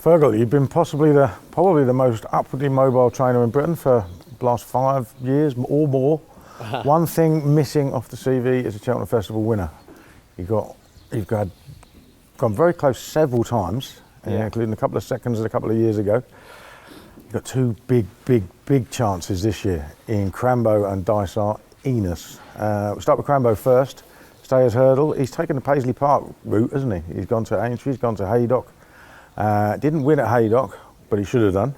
Fergal, you've been probably the most upwardly mobile trainer in Britain for the last 5 years or more. One thing missing off the CV is a Cheltenham Festival winner. You've gone very close several times, including a couple of seconds a couple of years ago. You've got two big chances this year in Crambo and Dysart Enos. We'll start with Crambo first. Stayers hurdle. He's taken the Paisley Park route, hasn't he? He's gone to Aintree, he's gone to Haydock. Didn't win at Haydock, but he should have done.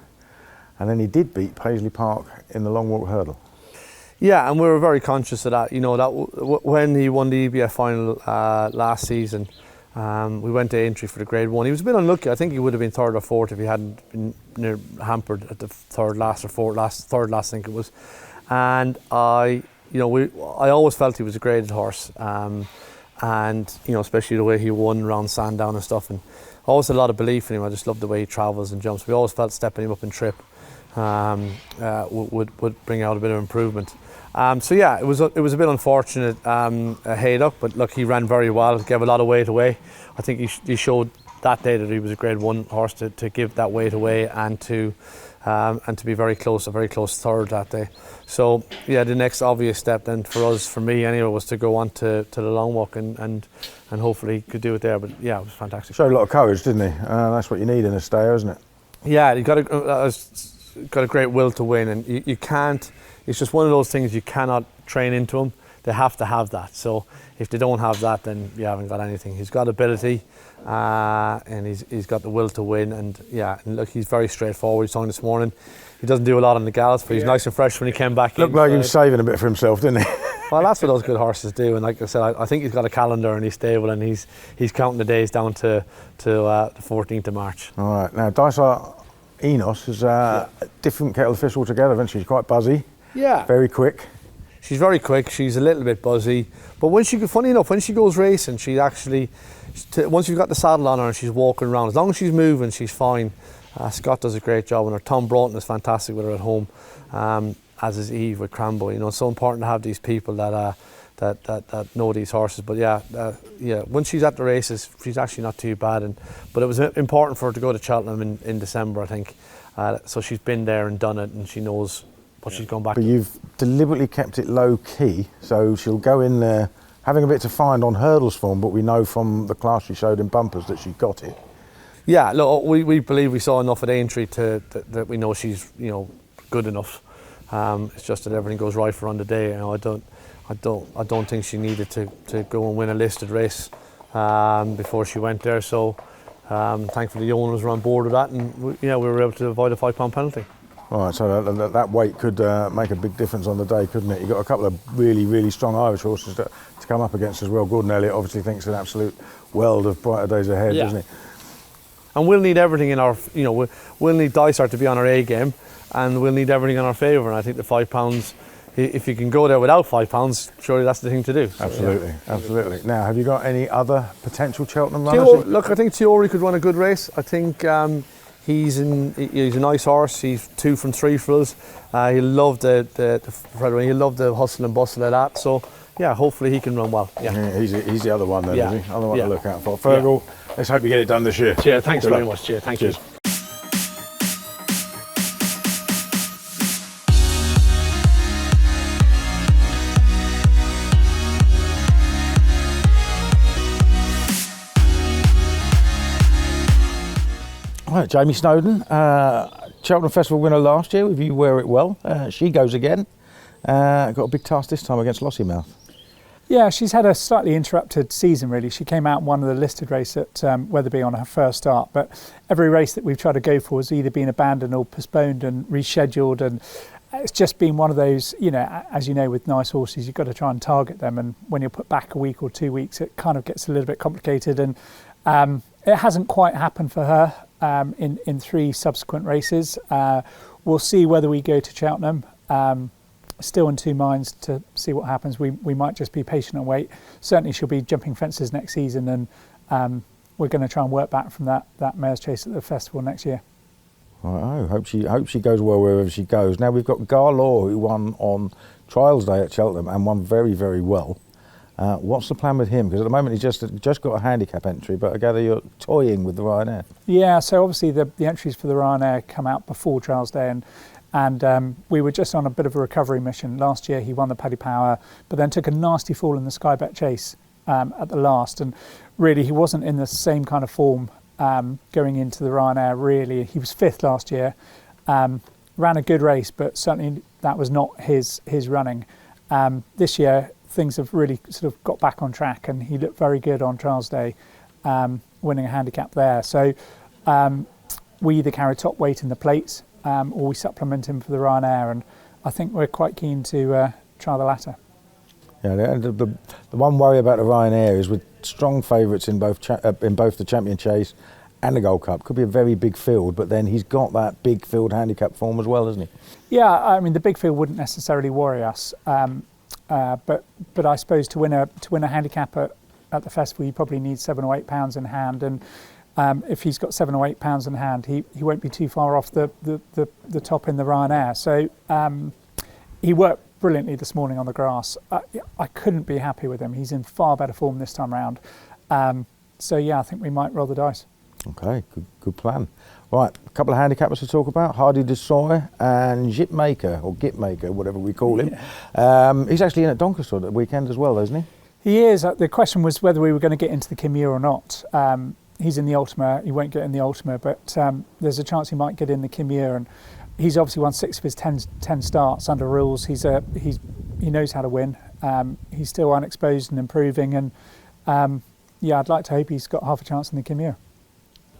And then he did beat Paisley Park in the long walk hurdle. Yeah, and we were very conscious of that. You know, that when he won the EBF final last season, we went to Aintree for the Grade 1. He was a bit unlucky. I think he would have been third or fourth if he hadn't been hampered at the third last, I think it was. And I always felt he was a graded horse, and you know, especially the way he won around Sandown and stuff. And always a lot of belief in him. I just love the way he travels and jumps. We always felt stepping him up in trip would bring out a bit of improvement. So yeah, it was a bit unfortunate at Haydock, but look, he ran very well, gave a lot of weight away. I think he showed that day that he was a Grade 1 horse to give that weight away and to be a very close third that day. So yeah, the next obvious step then for me anyway, was to go on to the long walk and hopefully he could do it there. But yeah, it was fantastic. Showed a lot of courage, didn't he? That's what you need in a stayer, isn't it? Yeah, he got a great will to win, and you can't. It's just one of those things you cannot train into them. They have to have that. So if they don't have that, then you haven't got anything. He's got ability, and he's got the will to win. And yeah, and look, he's very straightforward. He's talking this morning. He doesn't do a lot on the gallops, but he's nice and fresh when he came back. Looked like he was saving a bit for himself, didn't he? Well, that's what those good horses do. And like I said, I think he's got a calendar in his stable, and he's counting the days down to the 14th of March. All right. Now, Dysart Enos is a different kettle of fish altogether, isn't she? She's quite buzzy. Yeah. Very quick. She's very quick. She's a little bit buzzy, but funny enough, when she goes racing, she actually, once you've got the saddle on her and she's walking around, as long as she's moving, she's fine. Scott does a great job, and her Tom Broughton is fantastic with her at home, as is Eve with Crambo. You know, it's so important to have these people that know these horses. But yeah, when she's at the races, she's actually not too bad. But it was important for her to go to Cheltenham in December, I think. So she's been there and done it, and she knows what she's going back to. But you've deliberately kept it low key, so she'll go in there having a bit to find on hurdles form, but we know from the class she showed in bumpers that she got it. Yeah, look, we believe we saw enough at Aintree that we know she's, you know, good enough. It's just that everything goes right for her on the day. You know, I don't think she needed to go and win a listed race before she went there. So thankfully the owners were on board with that, and we were able to avoid a £5 penalty. All right, so that weight could make a big difference on the day, couldn't it? You've got a couple of really strong Irish horses to come up against as well. Gordon Elliott obviously thinks an absolute world of brighter days ahead, doesn't he? And we'll need everything in our, you know, we'll need Dysart to be on our A game, and we'll need everything in our favour. And I think the £5, if you can go there without £5, surely that's the thing to do. So, absolutely. Now, have you got any other potential Cheltenham runners? Look, I think Tiori could run a good race. I think he's a nice horse. He's 2 from 3 for us. He loved he loved the hustle and bustle of that. So yeah, hopefully he can run well. Yeah, he's the other one then, is he? Other one to look out for. Fergal, let's hope you get it done this year. Cheers, thanks very much. Cheers, thank you. Right, Jamie Snowden, Cheltenham Festival winner last year, if you wear it well. She goes again. Got a big task this time against Lossiemouth. Yeah, she's had a slightly interrupted season really. She came out and won the listed race at Wetherby on her first start, but every race that we've tried to go for has either been abandoned or postponed and rescheduled, and it's just been one of those, you know, as you know, with nice horses, you've got to try and target them, and when you're put back a week or 2 weeks, it kind of gets a little bit complicated, and it hasn't quite happened for her in 3 subsequent races. We'll see whether we go to Cheltenham. Still in 2 minds to see what happens. We might just be patient and wait. Certainly she'll be jumping fences next season, and we're going to try and work back from that mare's chase at the festival next year. I hope she goes well wherever she goes. Now we've got Garlaw, who won on Trials Day at Cheltenham and won very well. What's the plan with him? Because at the moment he's just got a handicap entry, but I gather you're toying with the Ryanair. Yeah, so obviously the entries for the Ryanair come out before Trials Day, and we were just on a bit of a recovery mission. Last year he won the Paddy Power, but then took a nasty fall in the Sky Bet Chase at the last, and really he wasn't in the same kind of form going into the Ryanair. Really, he was 5th last year, ran a good race, but certainly that was not his running. This year things have really sort of got back on track, and he looked very good on Trials Day, winning a handicap there. So we either carry top weight in the plates or we supplement him for the Ryanair, and I think we're quite keen to try the latter. Yeah, the one worry about the Ryanair is with strong favourites in both the Champion Chase and the Gold Cup. Could be a very big field, but then he's got that big field handicap form as well, hasn't he? Yeah, I mean the big field wouldn't necessarily worry us. But I suppose to win a handicap at the festival, you probably need £7 or £8 in hand, and if he's got £7 or £8 in hand, he won't be too far off the top in the Ryanair. So he worked brilliantly this morning on the grass. I couldn't be happy with him. He's in far better form this time round. So yeah, I think we might roll the dice. Okay, good plan. Right, a couple of handicappers to talk about, Hardy Desoy and Gitmaker, or Gitmaker, whatever we call him. Yeah. He's actually in at Doncaster at the weekend as well, isn't he? He is. The question was whether we were going to get into the Kimura or not. He's in the Ultima. He won't get in the Ultima, but there's a chance he might get in the Kimura, and he's obviously won 6 of his 10 starts under rules. He knows how to win. He's still unexposed and improving, and I'd like to hope he's got half a chance in the Kimura.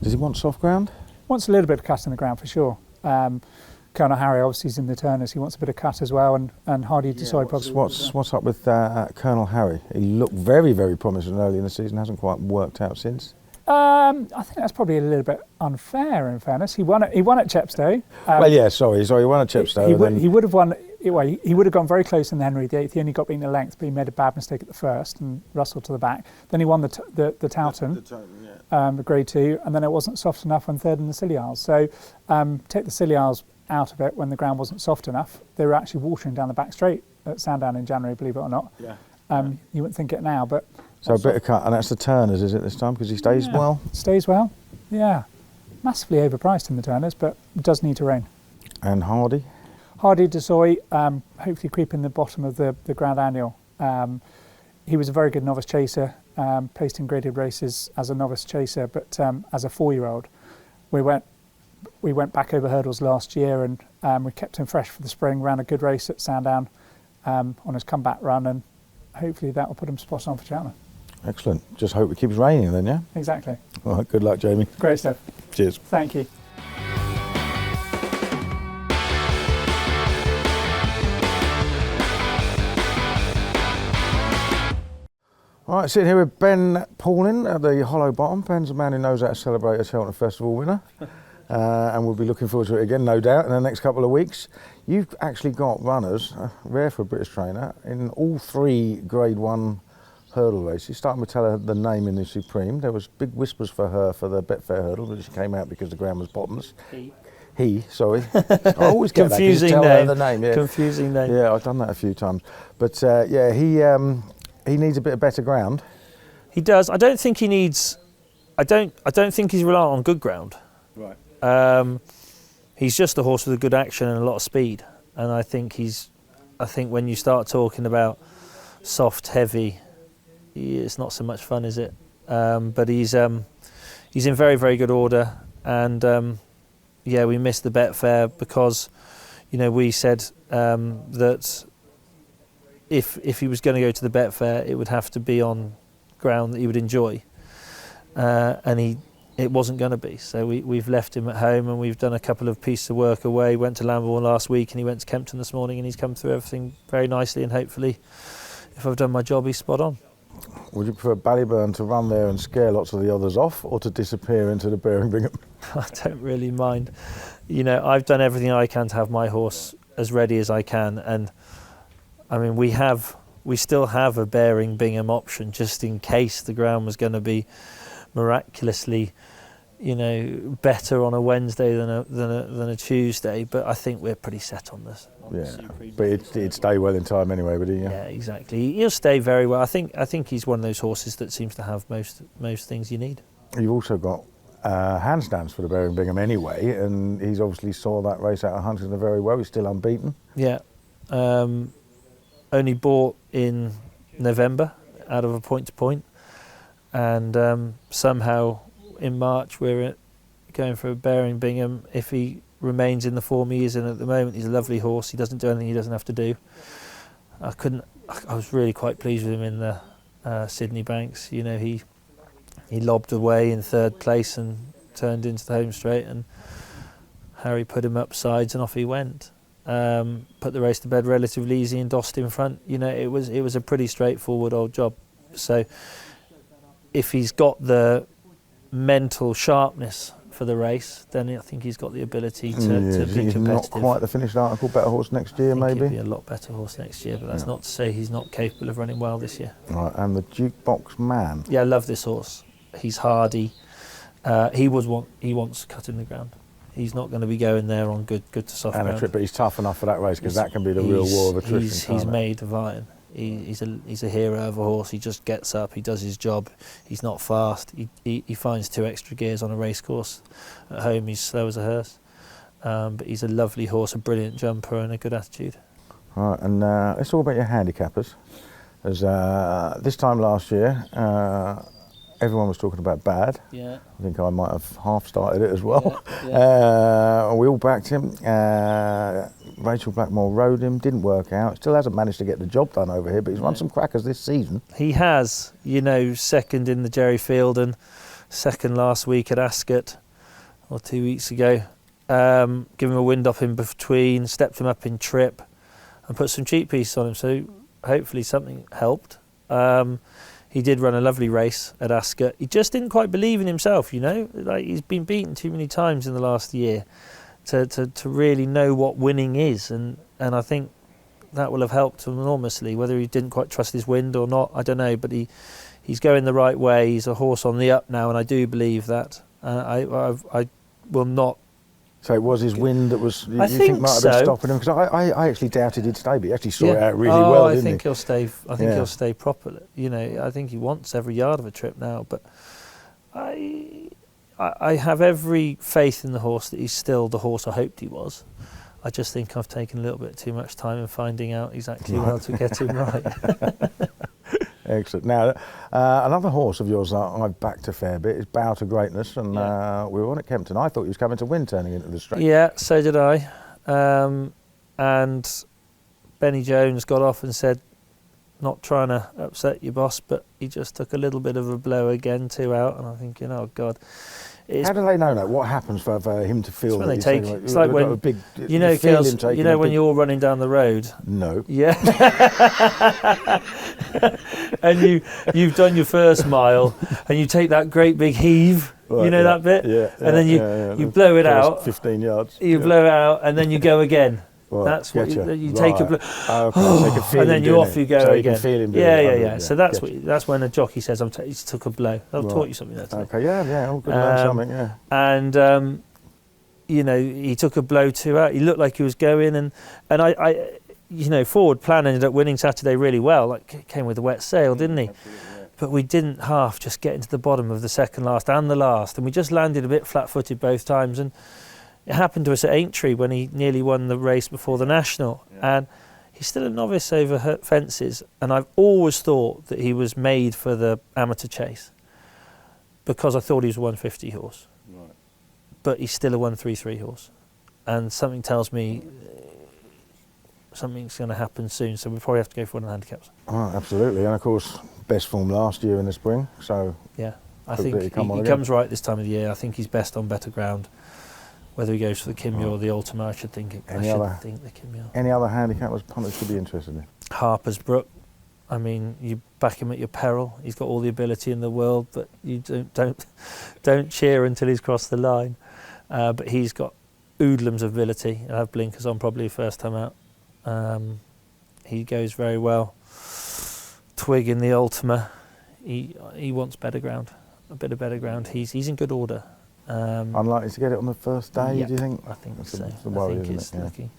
Does he want soft ground? Wants a little bit of cut in the ground for sure. Colonel Harry obviously is in the Turners. He wants a bit of cut as well, and Hardy Desoy probably. What's up with Colonel Harry? He looked very, very promising early in the season. Hasn't quite worked out since. I think that's probably a little bit unfair. In fairness, he won at Chepstow. He won at Chepstow. He would have won. Well, he would have gone very close in the Henry VIII. He only got beaten at length, but he made a bad mistake at the first and rustled to the back. Then he won the Towton, the Grade 2, and then it wasn't soft enough on 3rd in the Scilly Isles. So take the Scilly Isles out of it when the ground wasn't soft enough. They were actually watering down the back straight at Sandown in January, believe it or not. Yeah. You wouldn't think it now, but... So a bit of cut, and that's the Turners, is it, this time? Because he stays well? Stays well, yeah. Massively overpriced in the Turners, but does need to rein. And Hardy? Hardy Desoy, hopefully creeping the bottom of the Grand Annual. He was a very good novice chaser, placed in graded races as a novice chaser, but as a 4-year-old. We went back over hurdles last year, and we kept him fresh for the spring, ran a good race at Sandown on his comeback run, and hopefully that will put him spot on for Cheltenham. Excellent. Just hope it keeps raining then, yeah? Exactly. All right, good luck, Jamie. Great stuff. Cheers. Thank you. All right, sitting here with Ben Pauling at the Hollow Bottom. Ben's a man who knows how to celebrate a Cheltenham Festival winner. And we'll be looking forward to it again, no doubt, in the next couple of weeks. You've actually got runners, rare for a British trainer, in all 3 Grade 1 hurdle races. Starting with tell her the name in the Supreme. There was big whispers for her for the Betfair hurdle, but she came out because the ground was bottomless. Sorry. I always get confusing that. name. Her the name. Yeah. Confusing name. Yeah, I've done that a few times. But he needs a bit of better ground. He does. I don't think he needs. I don't think he's reliant on good ground. Right. He's just a horse with a good action and a lot of speed. And I think when you start talking about soft, heavy, it's not so much fun, is it? But he's in very, very good order. And we missed the Betfair because, we said that if he was going to go to the Betfair, it would have to be on ground that he would enjoy. And it wasn't going to be. So we've left him at home, and we've done a couple of pieces of work away. Went to Lambourne last week, and he went to Kempton this morning, and he's come through everything very nicely. And hopefully, if I've done my job, he's spot on. Would you prefer Ballyburn to run there and scare lots of the others off, or to disappear into the Birmingham? I don't really mind. I've done everything I can to have my horse as ready as I can, and I mean we still have a Bearing Bingham option just in case the ground was going to be miraculously, better on a Wednesday than a Tuesday. But I think we're pretty set on this. But it'd stay well in time anyway, would he? Yeah, exactly. He'll stay very well. I think he's one of those horses that seems to have most things you need. You've also got handstands for the Bearing Bingham anyway, and he's obviously saw that race out of Huntingdon very well. He's still unbeaten. Yeah, only bought in November out of a point-to-point, and somehow in March we're going for a Bearing Bingham. If he remains in the form he is in at the moment, he's a lovely horse. He doesn't do anything he doesn't have to do. I was really quite pleased with him in the Sydney Banks. He lobbed away in third place and turned into the home straight, and Harry put him up sides and off he went. Put the race to bed relatively easy and dossed in front. It was a pretty straightforward old job. So if he's got the mental sharpness for the race, then I think he's got the ability to be competitive. Not quite the finished article, better horse next year maybe? He'll be a lot better horse next year, but that's not to say he's not capable of running well this year. Right, and the Jukebox Man. Yeah, I love this horse. He's hardy. He wants cutting the ground. He's not going to be going there on good to soft and ground. a trip, but he's tough enough for that race because that can be the real war of attrition. He's made of iron. He's a hero of a horse. He just gets up. He does his job. He's not fast. He finds 2 extra gears on a race course. At home, he's slow as a hearse. But he's a lovely horse, a brilliant jumper, and a good attitude. Right, and let's talk about your handicappers. As this time last year, everyone was talking about Bad. Yeah. I think I might have half started it as well. Yeah. We all backed him. Rachel Blackmore rode him, didn't work out. Still hasn't managed to get the job done over here, but he's run some crackers this season. He has, second in the Jerry Field and second last week at Ascot, or 2 weeks ago. Give him a wind up in between, stepped him up in trip, and put some cheek pieces on him. So hopefully something helped. He did run a lovely race at Ascot. He just didn't quite believe in himself, Like he's been beaten too many times in the last year to really know what winning is, and I think that will have helped him enormously. Whether he didn't quite trust his wind or not, I don't know, but he's going the right way. He's a horse on the up now, and I do believe that. I will not. So it was his wind that was, you I think might have been so. stopping him? Because I actually doubted he'd stay, but he actually saw it out really well, didn't he? I think he'll stay. I think he'll stay properly. I think he wants every yard of a trip now. But I have every faith in the horse that he's still the horse I hoped he was. I just think I've taken a little bit too much time in finding out exactly how to get him right. Excellent. Now, another horse of yours that I've backed a fair bit is Bow to Greatness, and we were on at Kempton. I thought he was coming to win turning into the straight. Yeah, so did I. And Benny Jones got off and said, not trying to upset your boss, but he just took a little bit of a blow again, 2 out, and I'm thinking, oh God. How do they know that? What happens for him to feel that? It's like when, Keals, when you're all running down the road. No. Yeah. And you've done your first mile, and you take that great big heave, right, that bit? Yeah. And then you blow it out. 15 yards. You blow it out, and then you go again. Right, that's what you right. take a blow. Okay, so you can feel and then you off you go so again. You can feel him doing yeah. So that's when a jockey says, he took a blow. I've taught you something there today. Okay, yeah, all good learn something, yeah. And he took a blow 2 out. He looked like he was going, and I forward plan ended up winning Saturday really well. Like came with a wet sail, didn't he? Yeah. But we didn't half just get into the bottom of the second last and the last, and we just landed a bit flat-footed both times. And it happened to us at Aintree when he nearly won the race before the National, and he's still a novice over fences. And I've always thought that he was made for the amateur chase because I thought he was a 150 horse. Right. But he's still a 133 horse, and something tells me something's going to happen soon. So we probably have to go for one of the handicaps. Oh, absolutely, and of course, best form last year in the spring. So yeah, I think he comes right this time of the year. I think he's best on better ground. Whether he goes for the Kimya or the Ultima, I should think the Kimya. Any other handicappers punters to be interested in? Harper's Brook. I mean, you back him at your peril. He's got all the ability in the world, but you don't cheer until he's crossed the line. But he's got oodlums of ability. He'll have blinkers on probably first time out. He goes very well. Twig in the Ultima. He wants better ground, a bit of better ground. He's in good order. Unlikely to get it on the first day, Yeah, do you think? I think That's so. the worry, I think isn't it's it? Yeah. lucky.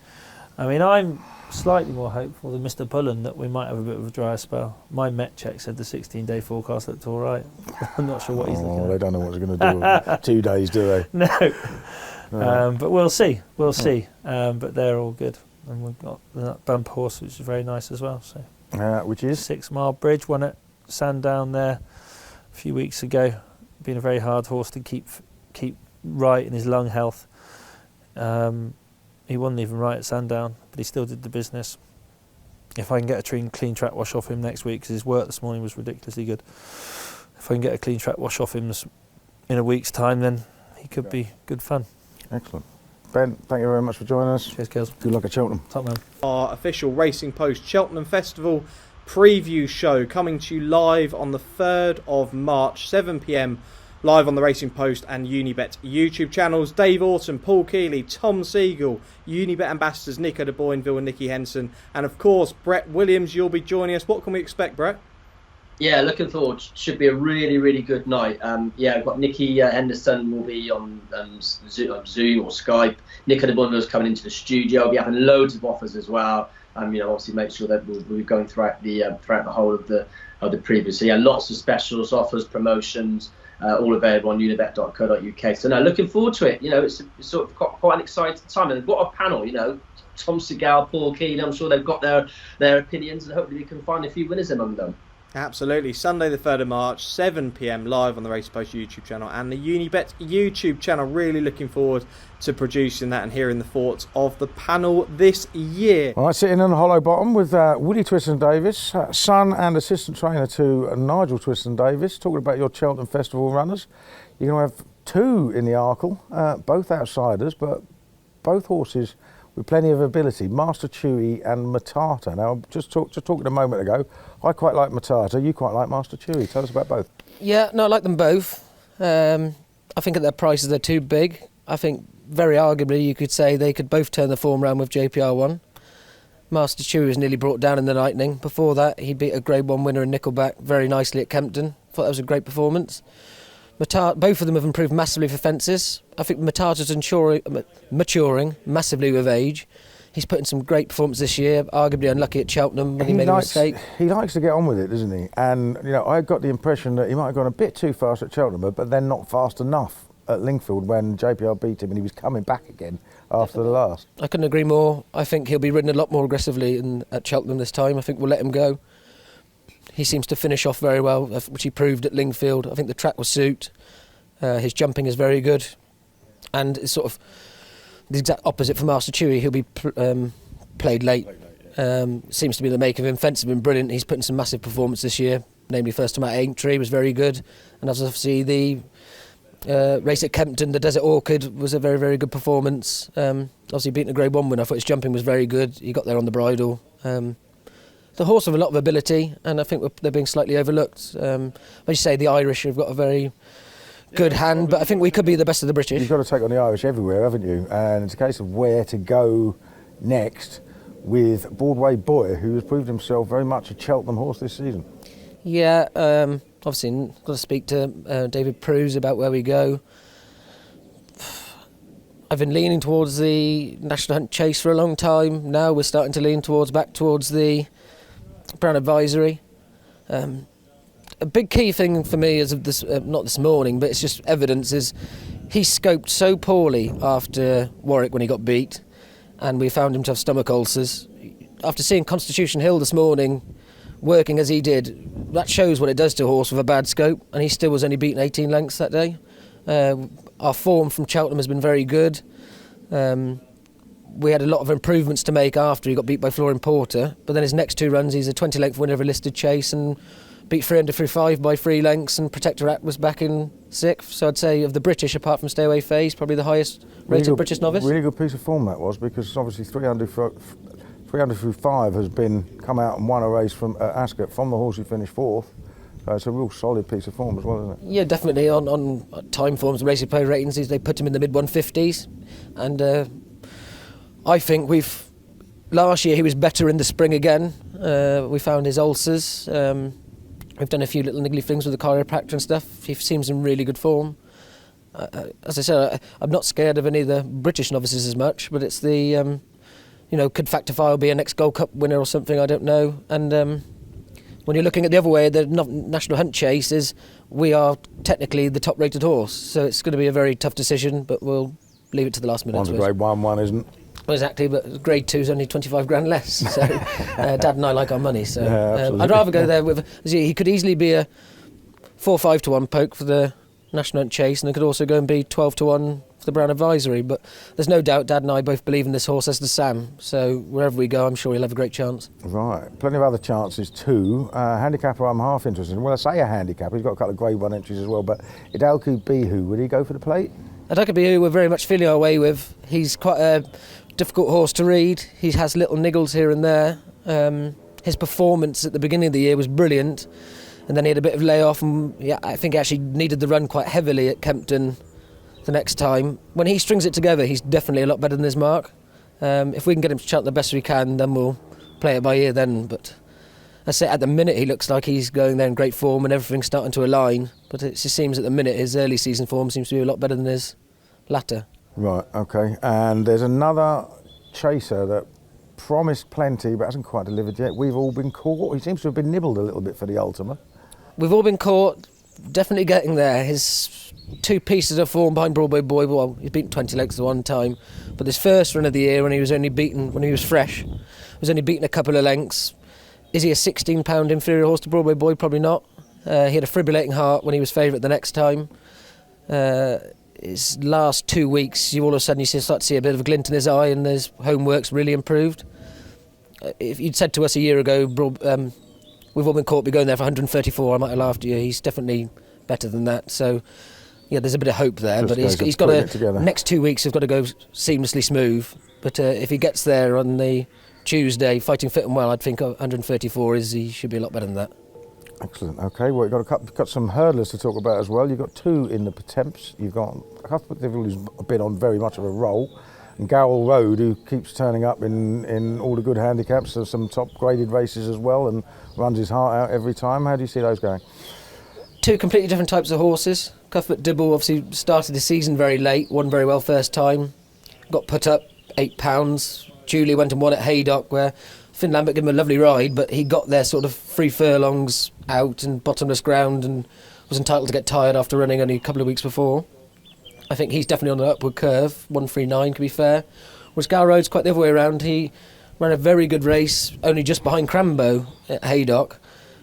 I mean, I'm slightly more hopeful than Mr. Pullen that we might have a bit of a drier spell. My Met check said the 16-day forecast looked all right. I'm not sure what he's looking They at. don't know what they're going to do with 2 days, do they? No. But we'll see. We'll see. But they're all good. And we've got that bump horse, which is very nice as well. So Which is? 6 Mile Bridge, won at Sandown there a few weeks ago. Been a very hard horse to keep right in his lung health. He wasn't even right at Sandown, but he still did the business. If I can get a clean track wash off him next week, because his work this morning was ridiculously good. If I can get a clean track wash off him in a week's time, then he could be good fun. Excellent. Ben, thank you very much for joining us. Cheers, Keals. Good luck at Cheltenham. Top man. Our official Racing Post Cheltenham Festival preview show coming to you live on the 3rd of March, 7 p.m, live on the Racing Post and Unibet YouTube channels. Dave Orton, Paul Kealy, Tom Siegel, Unibet ambassadors Nico de Boinville and Nicky Henson, and of course Brett Williams. You'll be joining us. What can we expect, Brett? Yeah, looking forward. Should be a really, really good night. We've got Nicky Henderson will be on Zoom or Skype. Nico de Boinville is coming into the studio. We'll be having loads of offers as well. Obviously make sure that we'll be going throughout the whole of the preview. So yeah, lots of specials, offers, promotions, all available on unibet.co.uk. So no, looking forward to it. It's sort of quite an exciting time. And what a panel, Tom Segal, Paul Kealy. I'm sure they've got their opinions, and hopefully we can find a few winners among them. Absolutely. Sunday the 3rd of March, 7 p.m, live on the Race Post YouTube channel and the Unibet YouTube channel. Really looking forward to producing that and hearing the thoughts of the panel this year. All right, sitting on the hollow bottom with Willie Twiston-Davies, son and assistant trainer to Nigel Twiston-Davies, talking about your Cheltenham Festival runners. You're going to have 2 in the Arkle, both outsiders, but both horses with plenty of ability, Master Chewy and Matata. Now, just talking a moment ago, I quite like Matata, you quite like Master Chewy. Tell us about both. Yeah, no, I like them both. I think at their prices they're too big. I think very arguably you could say they could both turn the form round with JPR1. Master Chewy was nearly brought down in the Lightning. Before that, he beat a Grade 1 winner in Nickelback very nicely at Kempton. Thought that was a great performance. Both of them have improved massively for fences. I think Matata's maturing massively with age. He's put in some great performance this year, arguably unlucky at Cheltenham when he made a mistake. He likes to get on with it, doesn't he? And, I got the impression that he might have gone a bit too fast at Cheltenham, but then not fast enough at Lingfield when JPR beat him and he was coming back again after the last. I couldn't agree more. I think he'll be ridden a lot more aggressively at Cheltenham this time. I think we'll let him go. He seems to finish off very well, which he proved at Lingfield. I think the track will suit. His jumping is very good. And it's sort of the exact opposite for Master Chewy. He'll be played late. Seems to be the make of him. Fence has been brilliant. He's put in some massive performance this year. Namely, first time at Aintree was very good. And obviously the race at Kempton, the Desert Orchid, was a very, very good performance. Obviously beating a Grade 1 winner. I thought his jumping was very good. He got there on the bridle. The horse have a lot of ability, and I think they're being slightly overlooked. As you say, the Irish have got a very good hand, but I think we could be the best of the British. You've got to take on the Irish everywhere, haven't you? And it's a case of where to go next with Broadway Boy, who has proved himself very much a Cheltenham horse this season. Yeah, obviously got to speak to David Prues about where we go. I've been leaning towards the National Hunt Chase for a long time. Now we're starting to lean back towards the Brown Advisory. A big key thing for me is of this, not this morning, but it's just evidence, is he scoped so poorly after Warwick when he got beat, and we found him to have stomach ulcers. After seeing Constitution Hill this morning, working as he did, that shows what it does to a horse with a bad scope, and he still was only beaten 18 lengths that day. Our form from Cheltenham has been very good. We had a lot of improvements to make after he got beat by Flooring Porter, but then his next 2 runs, he's a 20-length winner of a listed chase and beat 305 by 3 lengths, and Protector Act was back in 6th. So I'd say of the British, apart from Stay Away Phase, probably the highest rated British novice. Really good piece of form that was, because obviously 300 through 5 has come out and won a race from Ascot from the horse who finished 4th. So it's a real solid piece of form as well, isn't it? Yeah, definitely. On time forms and racing play ratings, they put him in the mid-150s. And I think last year he was better in the spring again. We found his ulcers. We've done a few little niggly things with the chiropractor and stuff. He seems in really good form. as I said, I'm not scared of any of the British novices as much, but it's the, could Factor File be a next Gold Cup winner or something? I don't know. And when you're looking at the other way, the National Hunt Chase we are technically the top-rated horse, so it's going to be a very tough decision, but we'll leave it to the last minute. One's a grade 1, one isn't. Well, exactly, but grade 2 is only 25 grand less. So Dad and I like our money. So Yeah, I'd rather go there with. He could easily be a 4-5 to 1 poke for the National Hunt Chase, and it could also go and be 12 to 1 for the Brown Advisory. But there's no doubt Dad and I both believe in this horse, as does Sam. So wherever we go, I'm sure he'll have a great chance. Right, plenty of other chances too. Handicapper, I'm half interested in. Well, I say a handicapper. He's got a couple of grade 1 entries as well. But Idalku Bihu, would he go for the plate? Adaka Bihu, we're very much feeling our way with. He's quite a difficult horse to read. He has little niggles here and there. His performance at the beginning of the year was brilliant, and then he had a bit of layoff, and I think he actually needed the run quite heavily at Kempton the next time. When he strings it together, he's definitely a lot better than his mark. If we can get him to chant the best we can, then we'll play it by ear then. But I say at the minute he looks like he's going there in great form and everything's starting to align, but it just seems at the minute his early season form seems to be a lot better than his latter. Right, okay. And there's another chaser that promised plenty but hasn't quite delivered yet. We've all been caught. He seems to have been nibbled a little bit for the Ultima. We've all been caught, definitely getting there. His 2 pieces of form behind Broadway Boy, well, he's beaten 20 lengths at one time, but his first run of the year when he was fresh, was only beaten a couple of lengths. Is he a 16-pound inferior horse to Broadway Boy? Probably not. He had a fibrillating heart when he was favourite the next time. His last 2 weeks, all of a sudden you start to see a bit of a glint in his eye, and his homework's really improved. If you'd said to us a year ago, we've all been caught, we're going there for 134, I might have laughed at you. He's definitely better than that. So, yeah, there's a bit of hope there. But he's got next 2 weeks have got to go seamlessly smooth. But if he gets there on the Tuesday, fighting fit and well, I'd think 134 he should be a lot better than that. Excellent. Okay, well, you've got some hurdlers to talk about as well. You've got 2 in the Potemps. You've got a couple who's been on very much of a roll. And Gowell Road, who keeps turning up in all the good handicaps. There's some top graded races as well and runs his heart out every time. How do you see those going? 2 completely different types of horses. Cuthbert Dibble obviously started the season very late, won very well first time. Got put up £8. Julie went and won at Haydock, where Finn Lambert gave him a lovely ride, but he got there sort of 3 furlongs out and bottomless ground and was entitled to get tired after running only a couple of weeks before. I think he's definitely on an upward curve. 139 could be fair. Whereas Gowell Road's quite the other way around. He ran a very good race, only just behind Crambo at Haydock.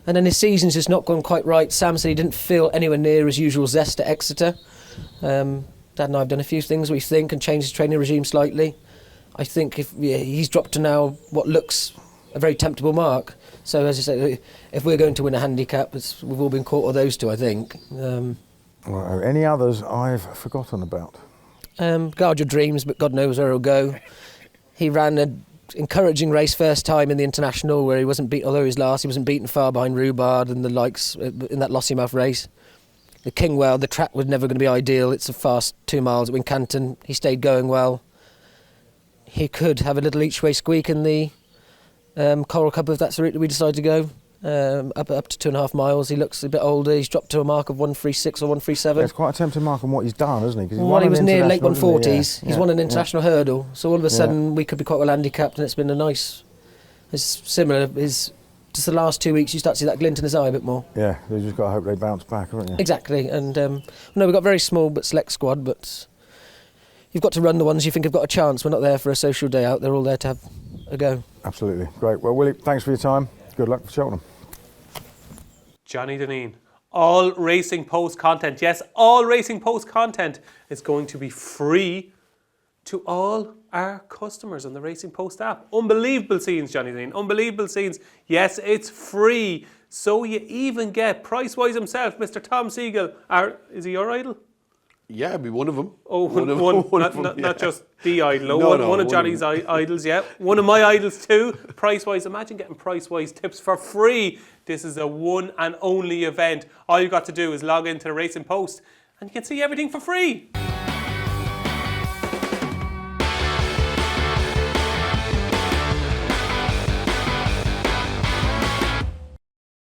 And then his season's just not gone quite right. Sam said he didn't feel anywhere near his usual zest at Exeter. Dad and I have done a few things, we think, and changed his training regime slightly. I think he's dropped to now what looks a very temptable mark. So, as I say, if we're going to win a handicap, we've all been caught with those 2, I think. Right, any others I've forgotten about? Guard Your Dreams, but God knows where he'll go. He ran an encouraging race first time in the International, where he wasn't beat, although he was last, he wasn't beaten far behind Rhubarb and the likes in that Lossiemouth race. The Kingwell, the track was never going to be ideal. It's a fast 2 miles at Wincanton. He stayed going well. He could have a little each way squeak in the Coral Cup if that's the route that we decide to go. Up to 2.5 miles. He looks a bit older. He's dropped to a mark of 136 or 137. It's quite a tempting mark on what he's done, isn't he? He was near late 140s. He's won an international hurdle. So all of a sudden we could be quite well handicapped, and it's been a nice. It's similar. Just the last 2 weeks you start to see that glint in his eye a bit more. Yeah, you've just got to hope they bounce back, haven't you? Exactly. And we've got a very small but select squad, but you've got to run the ones you think have got a chance. We're not there for a social day out. They're all there to have a go. Absolutely. Great. Well, Willie, thanks for your time. Good luck for Cheltenham. Johnny Deneen. All Racing Post content, yes, all Racing Post content is going to be free to all our customers on the Racing Post app. Unbelievable scenes, Johnny Deneen, unbelievable scenes. Yes, it's free. So you even get, price-wise himself, Mr. Tom Siegel. Is he your idol? Yeah, I'd be one of them. Oh, not just the idol. One of Johnny's idols, yeah. One of my idols too. Price-wise, imagine getting price-wise tips for free. This is a one and only event. All you've got to do is log into the Racing Post and you can see everything for free.